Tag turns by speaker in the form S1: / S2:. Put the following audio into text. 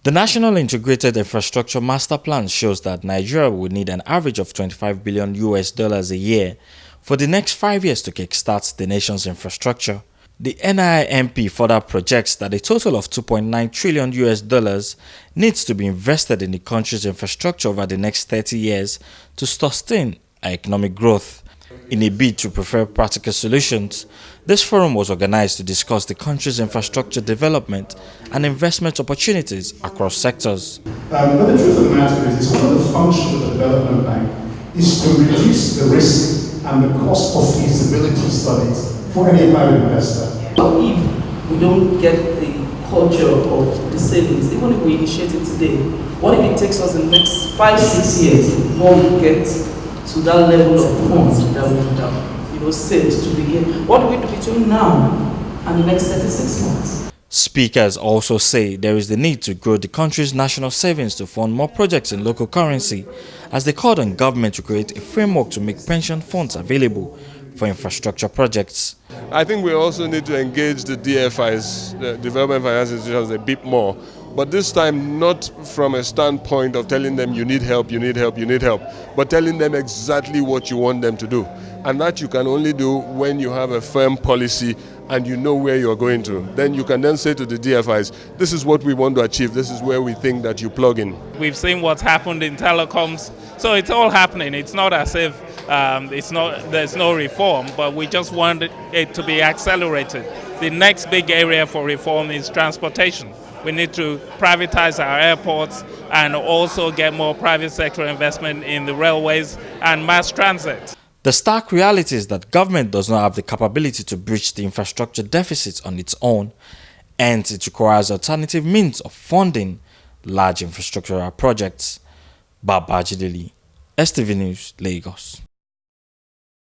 S1: The National Integrated Infrastructure Master Plan shows that Nigeria will need an average of $25 billion a year for the next 5 years to kickstart the nation's infrastructure. The NIMP further projects that a total of $2.9 trillion needs to be invested in the country's infrastructure over the next 30 years to sustain economic growth. In a bid to prefer practical solutions, this forum was organized to discuss the country's infrastructure development and investment opportunities across sectors.
S2: But the truth of the matter is one of the functions of the development bank is to reduce the risk and the cost of feasibility studies for any private investor.
S3: If we don't get the culture of the savings, even if we initiate it today, what if it takes us the next 5-6 years before we get to that level of funds that we would have, saved to begin? What do we do between now and the next 36 months?
S1: Speakers also say there is the need to grow the country's national savings to fund more projects in local currency, as they called on government to create a framework to make pension funds available for infrastructure projects.
S4: I think we also need to engage the DFIs, the Development Finance Institutions, a bit more. But this time not from a standpoint of telling them you need help, you need help, you need help, but telling them exactly what you want them to do. And that you can only do when you have a firm policy and you know where you're going to. Then you can then say to the DFIs, this is what we want to achieve, this is where we think that you plug in.
S5: We've seen what's happened in telecoms, so it's all happening. It's not as if there's no reform, but we just want it to be accelerated. The next big area for reform is transportation. We need to privatize our airports and also get more private sector investment in the railways and mass transit.
S1: The stark reality is that government does not have the capability to bridge the infrastructure deficit on its own, and it requires alternative means of funding large infrastructural projects. Babajideli, STV News, Lagos.